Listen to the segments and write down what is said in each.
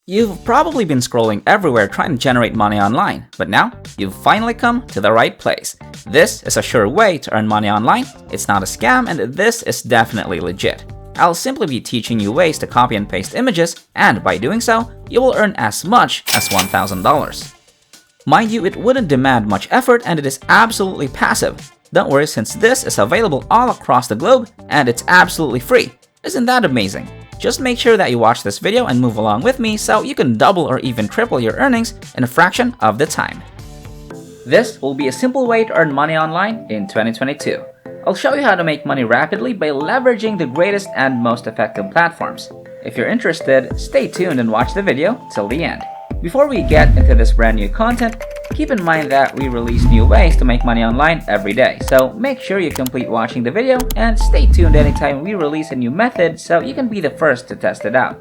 You've probably been scrolling everywhere trying to generate money online, but now you've finally come to the right place. This is a sure way to earn money online, it's not a scam, and this is definitely legit. I'll simply be teaching you ways to copy and paste images, and by doing so, you will earn as much as $1,000. Mind you, it wouldn't demand much effort and it is absolutely passive. Don't worry, since this is available all across the globe and it's absolutely free. Isn't that amazing? Just make sure that you watch this video and move along with me so you can double or even triple your earnings in a fraction of the time. This will be a simple way to earn money online in 2022. I'll show you how to make money rapidly by leveraging the greatest and most effective platforms. If you're interested, stay tuned and watch the video till the end. Before we get into this brand new content, keep in mind that we release new ways to make money online every day, so make sure you complete watching the video and stay tuned anytime we release a new method so you can be the first to test it out.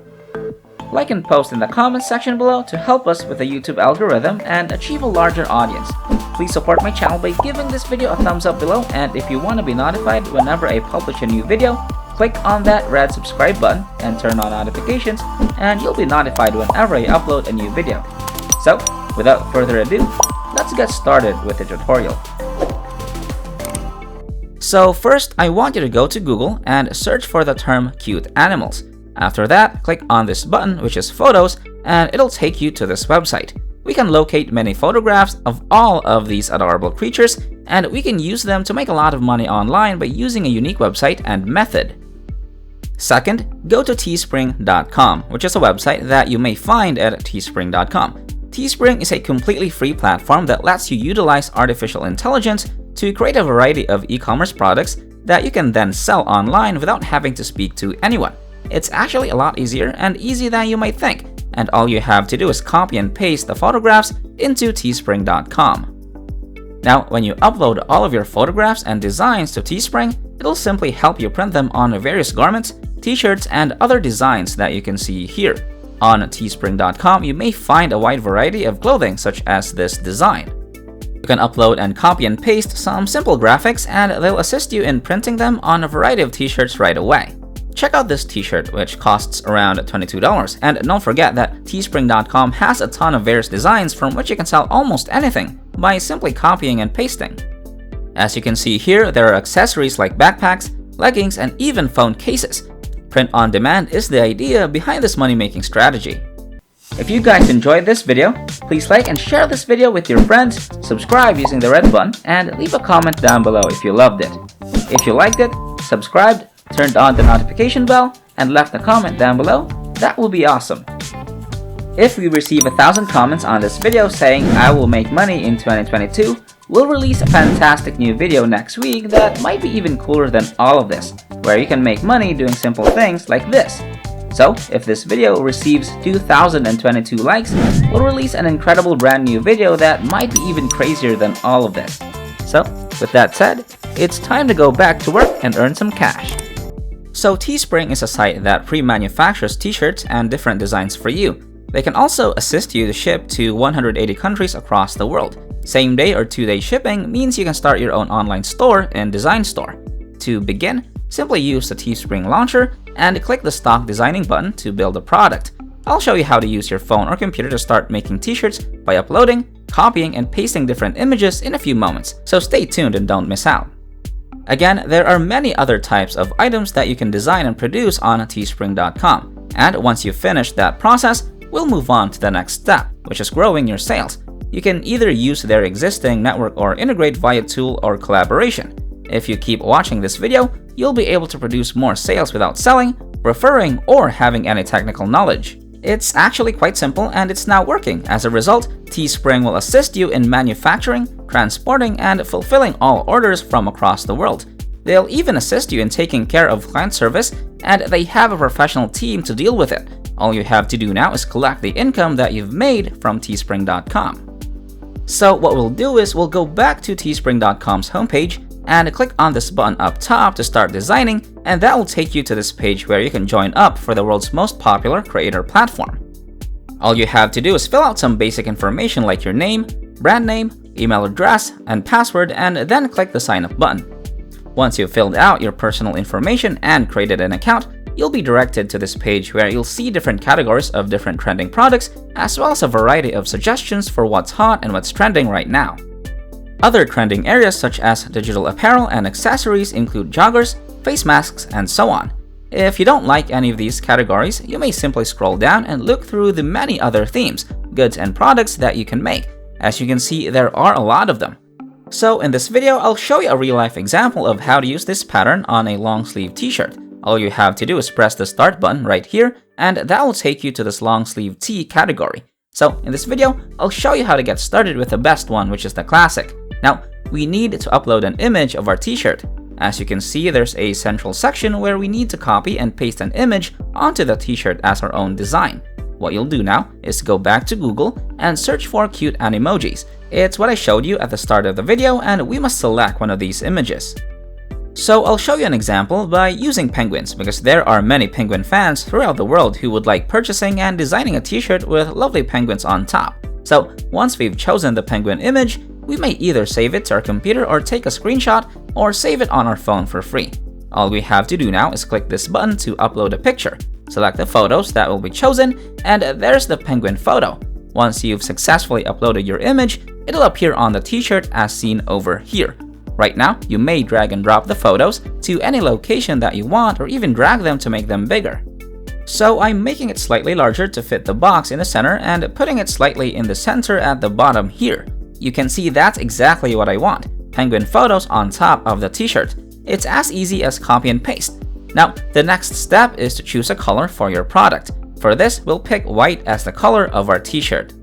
Like and post in the comments section below to help us with the YouTube algorithm and achieve a larger audience. Please support my channel by giving this video a thumbs up below, and if you want to be notified whenever I publish a new video, click on that red subscribe button and turn on notifications, and you'll be notified whenever I upload a new video. So, without further ado, let's get started with the tutorial. So first, I want you to go to Google and search for the term cute animals. After that, click on this button, which is photos, and it'll take you to this website. We can locate many photographs of all of these adorable creatures, and we can use them to make a lot of money online by using a unique website and method. Second, go to teespring.com, which is a website that you may find at teespring.com. Teespring is a completely free platform that lets you utilize artificial intelligence to create a variety of e-commerce products that you can then sell online without having to speak to anyone. It's actually a lot easier and easy than you might think, and all you have to do is copy and paste the photographs into teespring.com. Now, when you upload all of your photographs and designs to Teespring, it'll simply help you print them on various garments, t-shirts, and other designs that you can see here. On teespring.com, you may find a wide variety of clothing such as this design. You can upload and copy and paste some simple graphics, and they'll assist you in printing them on a variety of t-shirts right away. Check out this t-shirt, which costs around $22, and don't forget that teespring.com has a ton of various designs from which you can sell almost anything by simply copying and pasting. As you can see here, there are accessories like backpacks, leggings, and even phone cases. Print on demand is the idea behind this money-making strategy. If you guys enjoyed this video, please like and share this video with your friends, subscribe using the red button, and leave a comment down below if you loved it. If you liked it, subscribed, turned on the notification bell, and left a comment down below, that will be awesome. If we receive 1,000 comments on this video saying I will make money in 2022, we'll release a fantastic new video next week that might be even cooler than all of this, where you can make money doing simple things like this. So, if this video receives 2,022 likes, we'll release an incredible brand new video that might be even crazier than all of this. So, with that said, it's time to go back to work and earn some cash. So Teespring is a site that pre-manufactures t-shirts and different designs for you. They can also assist you to ship to 180 countries across the world. Same day or 2-day shipping means you can start your own online store and design store. To begin, simply use the Teespring launcher and click the stock designing button to build a product. I'll show you how to use your phone or computer to start making t-shirts by uploading, copying, and pasting different images in a few moments, so stay tuned and don't miss out. Again, there are many other types of items that you can design and produce on teespring.com, and once you've finished that process, we'll move on to the next step, which is growing your sales. You can either use their existing network or integrate via tool or collaboration. If you keep watching this video, you'll be able to produce more sales without selling, referring, or having any technical knowledge. It's actually quite simple, and it's now working. As a result, Teespring will assist you in manufacturing, transporting, and fulfilling all orders from across the world. They'll even assist you in taking care of client service, and they have a professional team to deal with it. All you have to do now is collect the income that you've made from teespring.com. So what we'll do is we'll go back to teespring.com's homepage and click on this button up top to start designing, and that will take you to this page where you can join up for the world's most popular creator platform. All you have to do is fill out some basic information like your name, brand name, email address, and password, and then click the sign up button. Once you've filled out your personal information and created an account, you'll be directed to this page where you'll see different categories of different trending products, as well as a variety of suggestions for what's hot and what's trending right now. Other trending areas such as digital apparel and accessories include joggers, face masks, and so on. If you don't like any of these categories, you may simply scroll down and look through the many other themes, goods, and products that you can make. As you can see, there are a lot of them. So in this video, I'll show you a real-life example of how to use this pattern on a long-sleeve t-shirt. All you have to do is press the start button right here, and that will take you to this long-sleeve tee category. So in this video, I'll show you how to get started with the best one, which is the classic. Now, we need to upload an image of our t-shirt. As you can see, there's a central section where we need to copy and paste an image onto the t-shirt as our own design. What you'll do now is go back to Google and search for cute animojis. It's what I showed you at the start of the video, and we must select one of these images. So I'll show you an example by using penguins, because there are many penguin fans throughout the world who would like purchasing and designing a t-shirt with lovely penguins on top. So once we've chosen the penguin image, we may either save it to our computer or take a screenshot or save it on our phone for free. All we have to do now is click this button to upload a picture. Select the photos that will be chosen, and there's the penguin photo. Once you've successfully uploaded your image, it'll appear on the t-shirt as seen over here. Right now, you may drag and drop the photos to any location that you want, or even drag them to make them bigger. So I'm making it slightly larger to fit the box in the center and putting it slightly in the center at the bottom here. You can see that's exactly what I want, penguin photos on top of the t-shirt. It's as easy as copy and paste. Now, the next step is to choose a color for your product. For this, we'll pick white as the color of our t-shirt.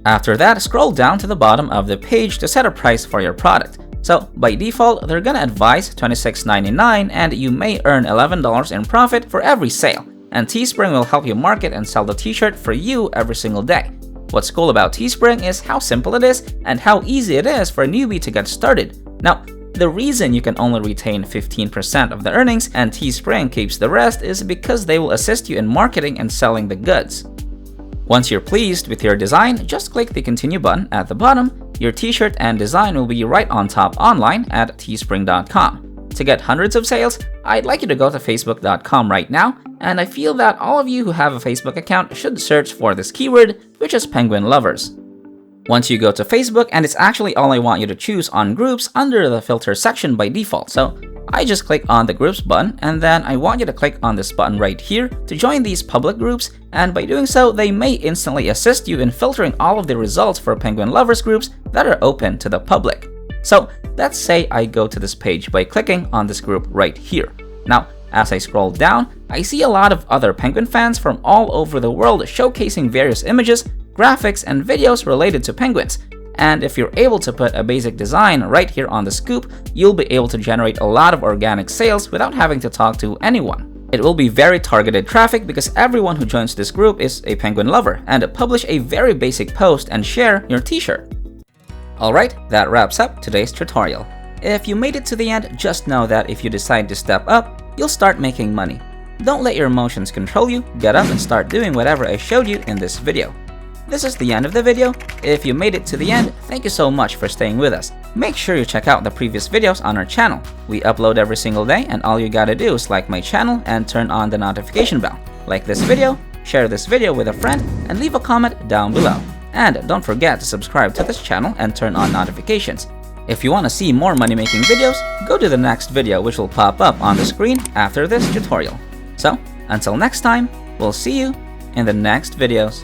After that, scroll down to the bottom of the page to set a price for your product. So by default, they're gonna advise $26.99, and you may earn $11 in profit for every sale. And Teespring will help you market and sell the t-shirt for you every single day. What's cool about Teespring is how simple it is and how easy it is for a newbie to get started. Now, the reason you can only retain 15% of the earnings and Teespring keeps the rest is because they will assist you in marketing and selling the goods. Once you're pleased with your design, just click the continue button at the bottom. Your t-shirt and design will be right on top online at teespring.com. To get hundreds of sales, I'd like you to go to facebook.com right now, and I feel that all of you who have a Facebook account should search for this keyword, which is penguin lovers. Once you go to Facebook, and it's actually all I want you to choose on groups under the filter section by default, so I just click on the groups button, and then I want you to click on this button right here to join these public groups, and by doing so, they may instantly assist you in filtering all of the results for penguin lovers groups that are open to the public. So let's say I go to this page by clicking on this group right here. Now, as I scroll down, I see a lot of other penguin fans from all over the world showcasing various images, graphics, and videos related to penguins. And if you're able to put a basic design right here on the scoop, you'll be able to generate a lot of organic sales without having to talk to anyone. It will be very targeted traffic because everyone who joins this group is a penguin lover, and publish a very basic post and share your t-shirt. Alright, that wraps up today's tutorial. If you made it to the end, just know that if you decide to step up, you'll start making money. Don't let your emotions control you, get up and start doing whatever I showed you in this video. This is the end of the video. If you made it to the end, thank you so much for staying with us. Make sure you check out the previous videos on our channel. We upload every single day, and all you gotta do is like my channel and turn on the notification bell. Like this video, share this video with a friend, and leave a comment down below. And don't forget to subscribe to this channel and turn on notifications. If you want to see more money-making videos, go to the next video, which will pop up on the screen after this tutorial. So, until next time, we'll see you in the next videos.